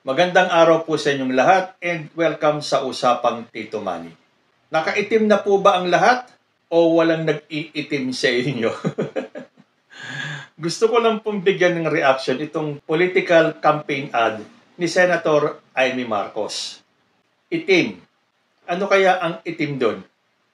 Magandang araw po sa inyong lahat and welcome sa Usapang Tito Manny. Nakaitim na po ba ang lahat o walang nag-iitim sa inyo? Gusto ko lang pong bigyan ng reaction itong political campaign ad ni Senator Amy Marcos. Itim. Ano kaya ang itim doon?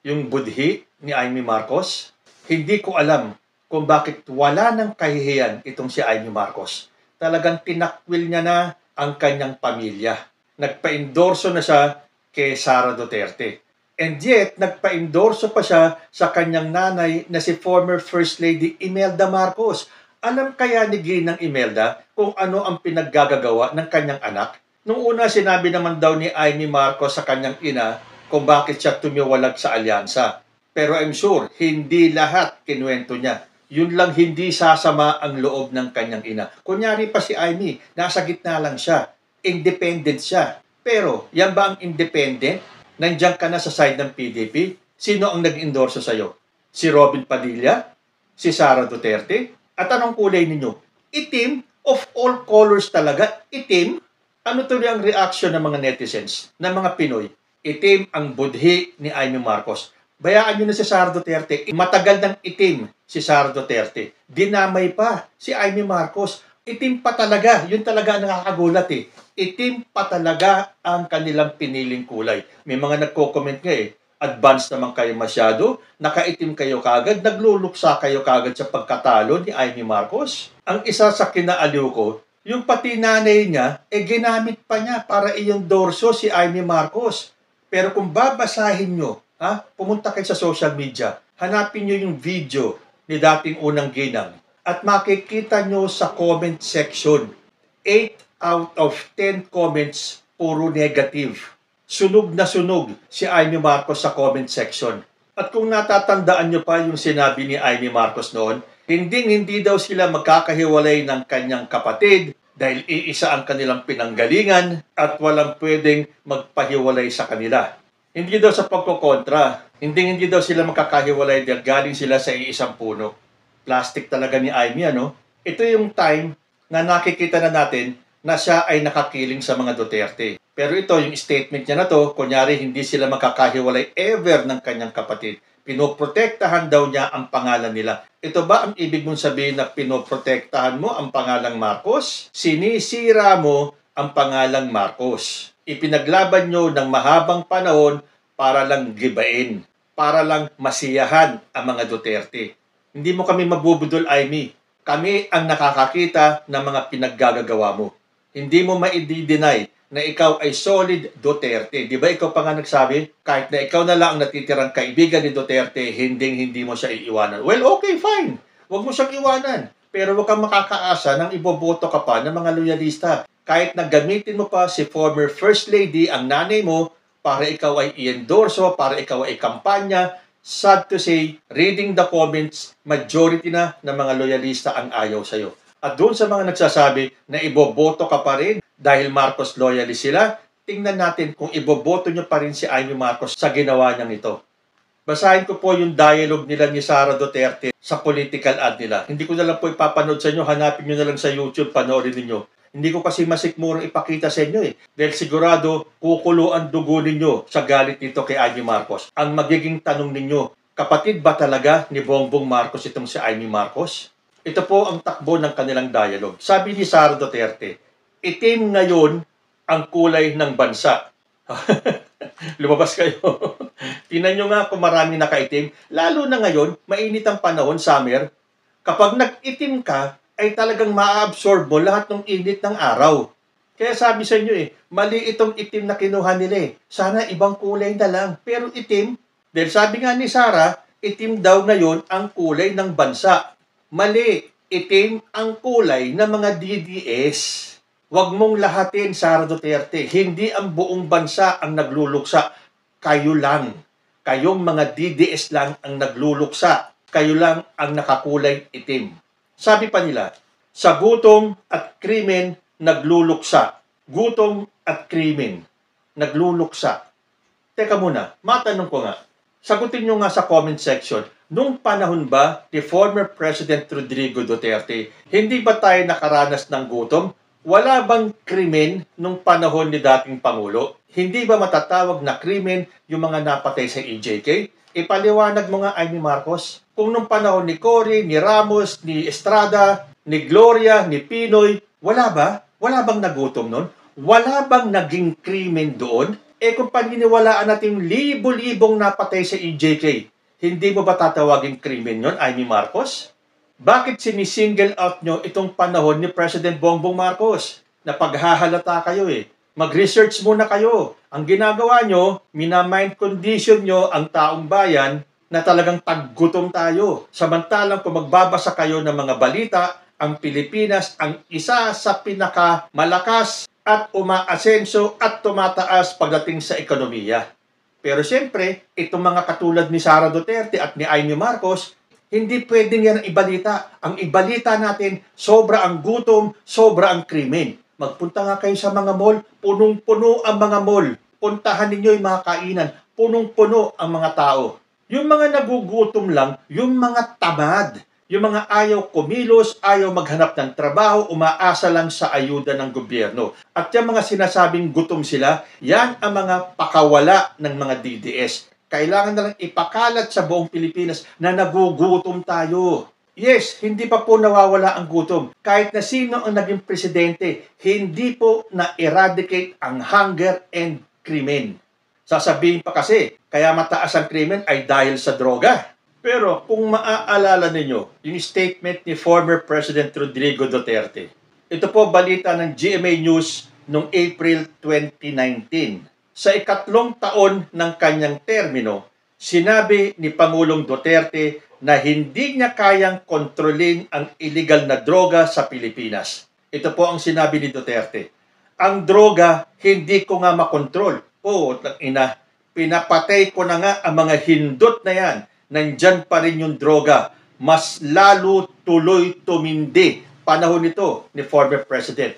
Yung budhi ni Amy Marcos? Hindi ko alam kung bakit wala ng kahihiyan itong si Amy Marcos. Talagang tinakwil niya na ang kanyang pamilya. Nagpa-endorso na siya kay Sara Duterte. And yet, nagpa-endorso pa siya sa kanyang nanay na si former First Lady Imelda Marcos. Alam kaya ni Ginang Imelda kung ano ang pinaggagawa ng kanyang anak? Nung una, sinabi naman daw ni Amy Marcos sa kanyang ina kung bakit siya tumiwalag sa alyansa. Pero I'm sure, hindi lahat kinuwento niya. Yun lang hindi sasama ang loob ng kanyang ina. Kunyari pa si Amy, nasa gitna lang siya. Independent siya. Pero, yan ba ang independent? Nandiyan ka na sa side ng PDP? Sino ang nag-endorso sa'yo? Si Robin Padilla? Si Sara Duterte? At anong kulay ninyo? Itim? Of all colors talaga? Itim? Ano tuloy ang reaction ng mga netizens, ng mga Pinoy? Itim ang budhi ni Amy Marcos. Bayaan nyo na si Sara Duterte. Matagal ng itim si Sara Duterte. Dinamay pa si Amy Marcos. Itim pa talaga. Yun talaga ang nakakagulat eh. Itim pa talaga ang kanilang piniling kulay. May mga nagko-comment nga eh. Advance naman kayo masyado. Nakaitim kayo kagad. Nagluluksa kayo kagad sa pagkatalo ni Amy Marcos. Ang isa sa kinaaliw ko, yung pati nanay niya, ginamit pa niya para i-endorso si Amy Marcos. Pero kung babasahin nyo, pumunta kayo sa social media, hanapin nyo yung video ni dating unang ginang at makikita nyo sa comment section, 8 out of 10 comments puro negative. Sunog na sunog si Amy Marcos sa comment section. At kung natatandaan nyo pa yung sinabi ni Amy Marcos noon, hindi daw sila magkakahiwalay ng kanyang kapatid dahil iisa ang kanilang pinanggalingan at walang pwedeng magpahiwalay sa kanila. Hindi daw sa pagkokontra. Hindi daw sila makakahiwalay dahil galing sila sa iisang puno. Plastic talaga ni Amy, ano? Ito yung time na nakikita na natin na siya ay nakakiling sa mga Duterte. Pero ito, yung statement niya na to, kunyari hindi sila makakahiwalay ever ng kanyang kapatid. Pinoprotektahan daw niya ang pangalan nila. Ito ba ang ibig mong sabihin na pinoprotektahan mo ang pangalang Marcos? Sinisira mo ang pangalang Marcos. Ipinaglaban nyo ng mahabang panahon para lang gibain, para lang masiyahan ang mga Duterte. Hindi mo kami mabubudol, Amy. Kami ang nakakakita ng mga pinaggagawa mo. Hindi mo ma-i-deny na ikaw ay solid Duterte. Di ba ikaw pa nga nagsabi, kahit na ikaw na lang ang natitirang kaibigan ni Duterte, hindi mo siya iiwanan. Well, okay, fine. Huwag mo siyang iwanan. Pero huwag kang makakaasa ng iboboto ka pa ng mga loyalista. Kahit na gamitin mo pa si former First Lady, ang nanay mo, para ikaw ay i-endorso, para ikaw ay kampanya, sad to say, reading the comments, majority na ng mga loyalista ang ayaw sa'yo. At doon sa mga nagsasabi na iboboto ka pa rin dahil Marcos loyalist sila, tingnan natin kung iboboto nyo pa rin si Amy Marcos sa ginawa niyang ito. Basahin ko po yung dialogue nila ni Sara Duterte sa political ad nila. Hindi ko na lang po ipapanood sa inyo, hanapin nyo na lang sa YouTube, panoorin ninyo. Hindi ko kasi masikmurang ipakita sa inyo eh. Dahil sigurado, kukulo ang dugo ninyo sa galit nito kay Amy Marcos. Ang magiging tanong ninyo, kapatid ba talaga ni Bongbong Marcos itong si Amy Marcos? Ito po ang takbo ng kanilang dialogue. Sabi ni Sara Duterte, itim ngayon ang kulay ng bansa. Lumabas kayo. Tingnan nyo nga kung maraming nakaitim. Lalo na ngayon, mainit ang panahon, summer. Kapag nag-itim ka, ay talagang ma-absorb mo lahat ng init ng araw. Kaya sabi sa inyo mali itong itim na kinuha nila Sana ibang kulay na lang. Pero itim, dahil sabi nga ni Sara, itim daw ngayon ang kulay ng bansa. Mali, itim ang kulay ng mga DDS. Huwag mong lahatin, Sara Duterte. Hindi ang buong bansa ang nagluluksa. Kayo lang. Kayong mga DDS lang ang nagluluksa. Kayo lang ang nakakulay itim. Sabi pa nila, sa gutom at krimen nagluluksa. Gutom at krimen nagluluksa. Teka muna, matanong ko nga. Sagutin nyo nga sa comment section, nung panahon ba ni former President Rodrigo Duterte, hindi ba tayo nakaranas ng gutom? Wala bang krimen nung panahon ni dating Pangulo? Hindi ba matatawag na krimen yung mga napatay sa EJK? Ipaliwanag mo nga, Amy Marcos. Kung nung panahon ni Cory, ni Ramos, ni Estrada, ni Gloria, ni Pinoy, wala ba? Wala bang nagutom nun? Wala bang naging krimen doon? Kung paniniwalaan natin libo-libong napatay sa EJK, hindi mo ba tatawagin krimen yun, Amy Marcos? Bakit sinisingle out nyo itong panahon ni President Bongbong Marcos? Na paghahalata kayo Mag-research muna kayo. Ang ginagawa nyo, minamind condition nyo ang taong bayan na talagang taggutom tayo. Samantalang kung magbabasa kayo ng mga balita, ang Pilipinas ang isa sa pinakamalakas at umaasenso at tumataas pagdating sa ekonomiya. Pero siyempre, itong mga katulad ni Sara Duterte at ni Amy Marcos, hindi pwedeng yan ang ibalita. Ang ibalita natin, sobra ang gutom, sobra ang krimen. Magpunta nga kayo sa mga mall, punong-puno ang mga mall. Puntahan ninyo yung mga kainan, punong-puno ang mga tao. Yung mga nagugutom lang, yung mga tamad, yung mga ayaw kumilos, ayaw maghanap ng trabaho, umaasa lang sa ayuda ng gobyerno. At yung mga sinasabing gutom sila, yan ang mga pakawala ng mga DDS. Kailangan na lang ipakalat sa buong Pilipinas na nagugutom tayo. Yes, hindi pa po nawawala ang gutom. Kahit na sino ang naging presidente, hindi po na-eradicate ang hunger and krimen. Sasabihin pa kasi, kaya mataas ang krimen ay dahil sa droga. Pero kung maaalala ninyo, yung statement ni former President Rodrigo Duterte, ito po balita ng GMA News noong April 2019. Sa ikatlong taon ng kanyang termino, sinabi ni Pangulong Duterte na hindi niya kayang kontrolin ang illegal na droga sa Pilipinas. Ito po ang sinabi ni Duterte. Ang droga, hindi ko nga makontrol. Pinapatay ko na nga ang mga hindot na yan. Nandyan pa rin yung droga. Mas lalo tuloy tumindi. Panahon nito ni former President.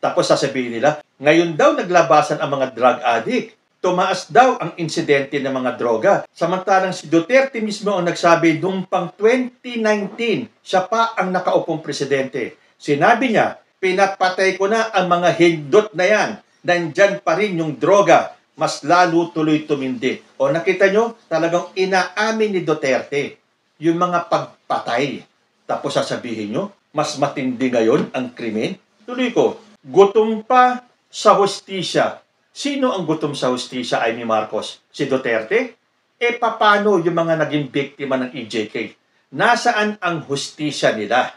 Tapos sasabihin nila, ngayon daw naglabasan ang mga drug addict. Tumaas daw ang insidente ng mga droga. Samantalang si Duterte mismo ang nagsabi noong pang 2019, siya pa ang nakaupong presidente. Sinabi niya, pinapatay ko na ang mga hindot na yan. Nandyan pa rin yung droga. Mas lalo tuloy tumindi. O nakita nyo, talagang inaamin ni Duterte yung mga pagpatay. Tapos sasabihin nyo, mas matindi ngayon ang krimen. Tuloy ko, gutom pa sa hustisya. Sino ang gutom sa hustisya, Amy Marcos? Si Duterte? Paano yung mga naging biktima ng EJK? Nasaan ang hustisya nila?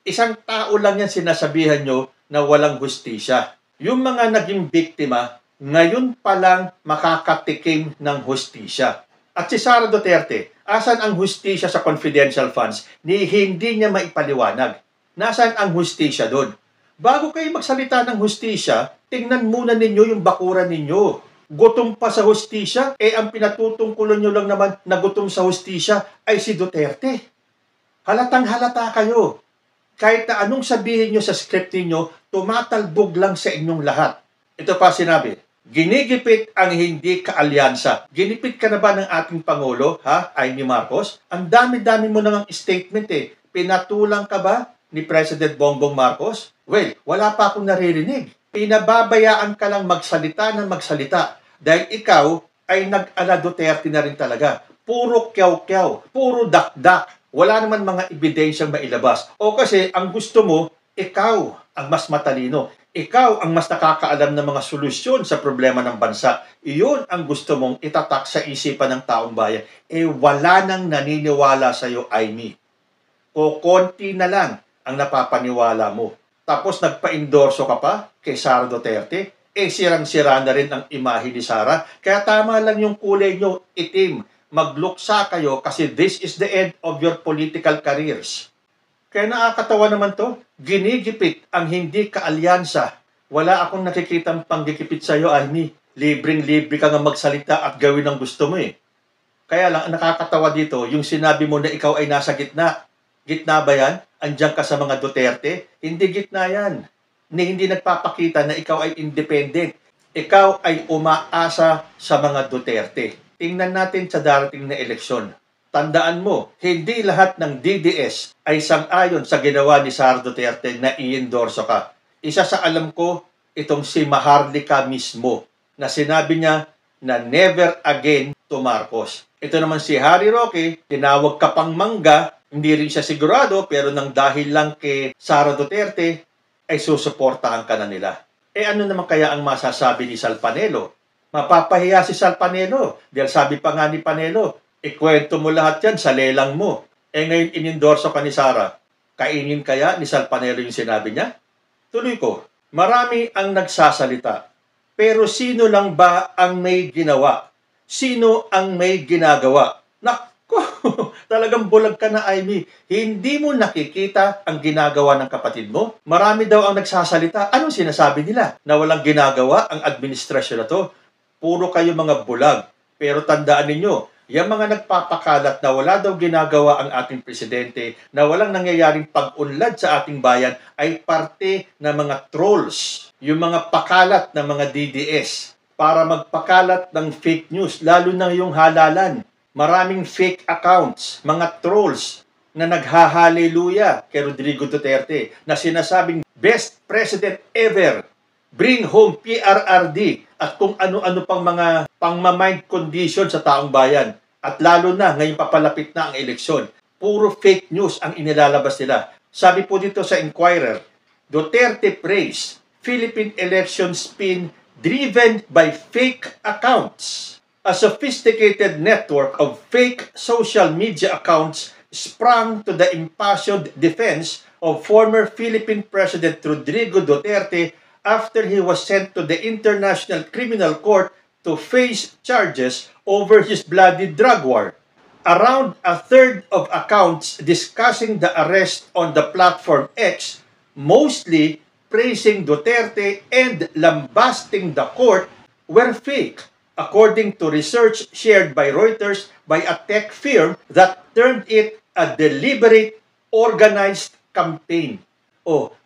Isang tao lang yan sinasabihan nyo na walang hustisya. Yung mga naging biktima, ngayon pa lang makakatikim ng hustisya. At si Sara Duterte, asan ang hustisya sa confidential funds? Hindi niya maipaliwanag. Nasaan ang hustisya doon? Bago kayo magsalita ng hustisya, tingnan muna ninyo yung bakuran ninyo. Gutom pa sa hustisya, ang pinatutungkulan nyo lang naman na gutom sa hustisya ay si Duterte. Halatang halata kayo. Kahit na anong sabihin nyo sa script ninyo, tumatalbog lang sa inyong lahat. Ito pa sinabi, ginigipit ang hindi kaalyansa. Ginipit ka na ba ng ating Pangulo, Amy Marcos? Ang dami-dami mo namang statement Pinatulang ka ba ni President Bongbong Marcos? Well, wala pa akong naririnig. Pinababayaan ka lang magsalita ng magsalita dahil ikaw ay nag-ala Duterte na rin talaga. Puro kyaw-kyaw, puro dakdak. Wala naman mga ebidensyang mailabas. O kasi ang gusto mo, ikaw ang mas matalino. Ikaw ang mas nakakaalam ng mga solusyon sa problema ng bansa. Iyon ang gusto mong itatak sa isipan ng taong bayan. Wala nang naniniwala sa'yo, Amy. O konti na lang ang napapaniwala mo. Tapos nagpa-endorso ka pa kay Sara Duterte, sirang-sira na rin ang imahe ni Sara. Kaya tama lang yung kulay nyo, itim. Magluksa kayo kasi this is the end of your political careers. Kaya nakakatawa naman to, ginigipit ang hindi kaalyansa. Wala akong nakikitang panggigipit sa'yo, Amy. Libreng-libre ka nga magsalita at gawin ang gusto mo Kaya lang, nakakatawa dito, yung sinabi mo na ikaw ay nasa gitna. Gitna ba yan? Andiyan ka sa mga Duterte? Hindi gitna yan. Hindi nagpapakita na ikaw ay independent. Ikaw ay umaasa sa mga Duterte. Tingnan natin sa darating na eleksyon. Tandaan mo, hindi lahat ng DDS ay sang-ayon sa ginawa ni Sara Duterte na i-endorso ka. Isa sa alam ko, itong si Maharlika mismo, na sinabi niya na never again to Marcos. Ito naman si Harry Roque, tinawag ka pang mangga, hindi rin siya sigurado, pero nang dahil lang kay Sara Duterte, ay susuportahan ka na nila. Ano naman kaya ang masasabi ni Sal Panelo? Mapapahiya si Sal Panelo, dahil sabi pa nga ni Panelo, ikwento mo lahat yan sa lelang mo. Ngayon inendorso ka ni Sara, kainin kaya ni Sal Panelo yung sinabi niya? Tuloy ko, marami ang nagsasalita. Pero sino lang ba ang may ginawa? Sino ang may ginagawa? Nako, talagang bulag ka na, Amy. Hindi mo nakikita ang ginagawa ng kapatid mo? Marami daw ang nagsasalita. Anong sinasabi nila? Na walang ginagawa ang administrasyon na to? Puro kayo mga bulag. Pero tandaan ninyo, yung mga nagpapakalat na wala daw ginagawa ang ating presidente, na walang nangyayaring pag-unlad sa ating bayan, ay parte ng mga trolls, yung mga pakalat ng mga DDS, para magpakalat ng fake news, lalo na yung halalan. Maraming fake accounts, mga trolls, na naghahaleluya kay Rodrigo Duterte, na sinasabing best president ever, bring home PRRD, at kung ano-ano pang mga pang-mind condition sa taong bayan. At lalo na, ngayon papalapit na ang eleksyon. Puro fake news ang inilalabas nila. Sabi po dito sa Inquirer, Duterte praise Philippine election spin driven by fake accounts. A sophisticated network of fake social media accounts sprang to the impassioned defense of former Philippine President Rodrigo Duterte after he was sent to the International Criminal Court to face charges over his bloody drug war. Around a third of accounts discussing the arrest on the platform X, mostly praising Duterte and lambasting the court, were fake, according to research shared by Reuters by a tech firm that termed it a deliberate, organized campaign.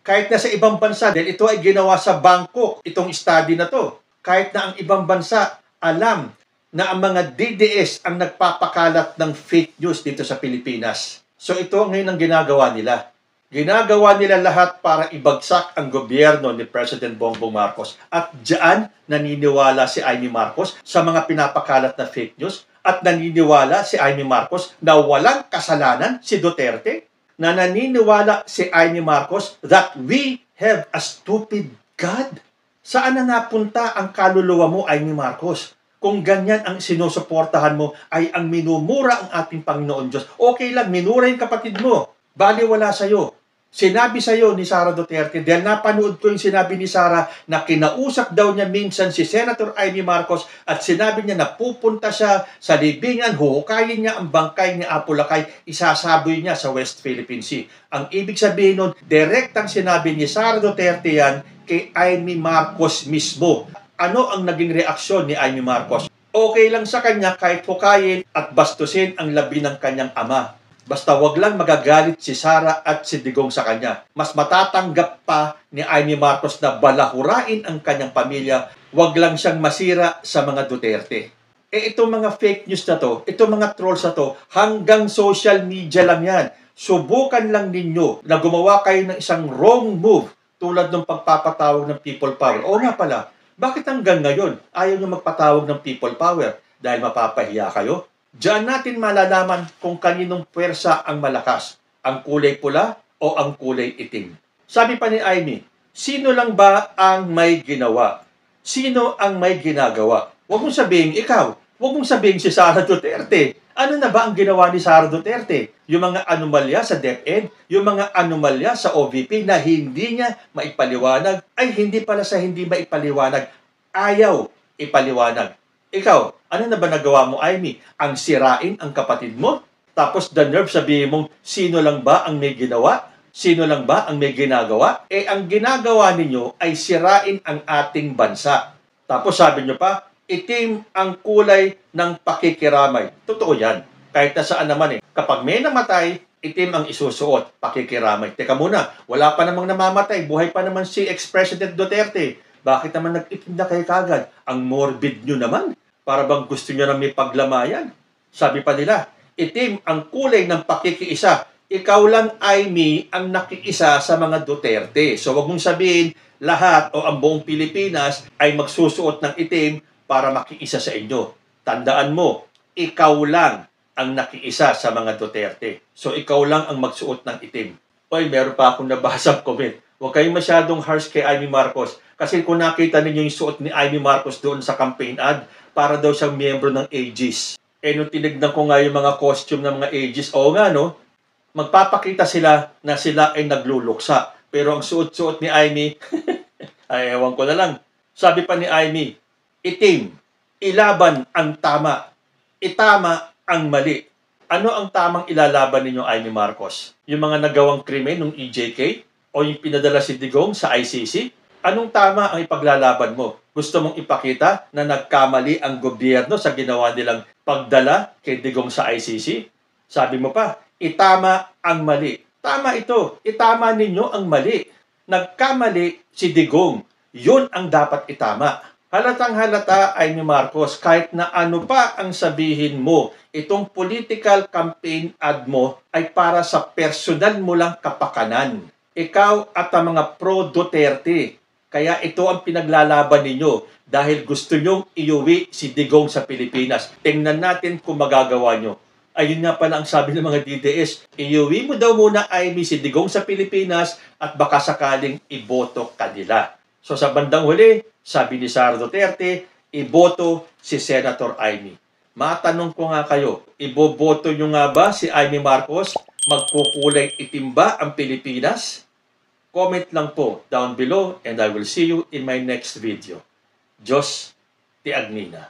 Kahit na sa ibang bansa, dahil ito ay ginawa sa Bangkok, itong study na to, kahit na ang ibang bansa alam na ang mga DDS ang nagpapakalat ng fake news dito sa Pilipinas. So ito ngayon ang ginagawa nila. Ginagawa nila lahat para ibagsak ang gobyerno ni President Bongbong Marcos. At diyan naniniwala si Amy Marcos sa mga pinapakalat na fake news, at naniniwala si Amy Marcos na walang kasalanan si Duterte, na naniniwala si Amy Marcos that we have a stupid God. Saan na napunta ang kaluluwa mo, Amy Marcos? Kung ganyan ang sinusuportahan mo ay ang minumura ang ating Panginoon Diyos. Okay lang, minura yung kapatid mo. Baliwala sa'yo. Sinabi sa'yo ni Sara Duterte, dahil napanood ko yung sinabi ni Sara na kinausap daw niya minsan si Senator Amy Marcos at sinabi niya na pupunta siya sa libingan, huhukayin niya ang bangkay ni Apo Lakay, isasaboy niya sa West Philippine Sea. Ang ibig sabihin nun, direktang sinabi ni Sara Duterte yan kay Amy Marcos mismo. Ano ang naging reaksyon ni Amy Marcos? Okay lang sa kanya kahit hukayin at bastusin ang labi ng kanyang ama. Basta wag lang magagalit si Sara at si Digong sa kanya. Mas matatanggap pa ni Amy Marcos na balahurain ang kanyang pamilya, wag lang siyang masira sa mga Duterte. Itong mga fake news na to, itong mga trolls na to, hanggang social media lang yan. Subukan lang ninyo na gumawa kayo ng isang wrong move tulad ng pagpapatawag ng people power. O nga pala, bakit hanggang ngayon ayaw nyo magpatawag ng people power? Dahil mapapahiya kayo? Diyan natin malalaman kung kaninong puwersa ang malakas, ang kulay pula o ang kulay itim. Sabi pa ni Amy, sino lang ba ang may ginawa? Sino ang may ginagawa? Huwag mong sabihin ikaw. Huwag mong sabihin si Sara Duterte. Ano na ba ang ginawa ni Sara Duterte? Yung mga anomalya sa DepEd, yung mga anomalya sa OVP na hindi niya maipaliwanag, ay hindi pala sa hindi maipaliwanag, ayaw ipaliwanag. Ikaw, ano na ba nagawa mo, Amy? Ang sirain ang kapatid mo? Tapos the nerve sabihin mong, sino lang ba ang may ginawa? Sino lang ba ang may ginagawa? Ang ginagawa ninyo ay sirain ang ating bansa. Tapos sabi nyo pa, itim ang kulay ng pakikiramay. Totoo yan. Kahit na saan naman Kapag may namatay, itim ang isusuot, pakikiramay. Teka muna, wala pa namang namamatay. Buhay pa naman si ex-President Duterte. Bakit naman nag-itim na kayo kagad? Ang morbid nyo naman. Para bang gusto nyo na may paglamayan? Sabi pa nila, itim ang kulay ng pakikiisa. ikaw lang, Aimee, ang nakiisa sa mga Duterte. So wag mong sabihin lahat o ang buong Pilipinas ay magsusuot ng itim para makiisa sa inyo. Tandaan mo, ikaw lang ang nakiisa sa mga Duterte. So ikaw lang ang magsuot ng itim. Oy, meron pa akong nabasang comment. Huwag kayong masyadong harsh kay Aimee Marcos. Kasi kung nakita ninyo yung suot ni Aimee Marcos doon sa campaign ad, para daw siyang miyembro ng Aegis. Nung tinignan ko nga yung mga costume ng mga Aegis, oo nga no, magpapakita sila na sila ay nagluluksa. Pero ang suot-suot ni Aimee, ay ewan ko na lang. Sabi pa ni Aimee, itim, ilaban ang tama, itama ang mali. Ano ang tamang ilalaban ninyo, Aimee Marcos? Yung mga nagawang krimen ng EJK? O yung pinadala si Digong sa ICC? Anong tama ang ipaglalaban mo? Gusto mong ipakita na nagkamali ang gobyerno sa ginawa nilang pagdala kay Digong sa ICC? Sabi mo pa, itama ang mali. Tama ito. Itama ninyo ang mali. Nagkamali si Digong. Yun ang dapat itama. Halatang halata, Aimee Marcos, kahit na ano pa ang sabihin mo, itong political campaign ad mo ay para sa personal mo lang kapakanan. Ikaw at ang mga pro-Duterte. Kaya ito ang pinaglalaban ninyo dahil gusto nyong iuwi si Digong sa Pilipinas. Tingnan natin kung magagawa nyo. Ayun nga pala ang sabi ng mga DDS, iuwi mo daw muna, Aimee, si Digong sa Pilipinas at baka sakaling iboto kanila. So sa bandang huli, sabi ni Sara Duterte, iboto si Senator Aimee. Matanong ko nga kayo, iboboto nyo nga ba si Aimee Marcos? Magkukulay itim ba ang Pilipinas? Comment lang po down below and I will see you in my next video. Diyos ti Agnina.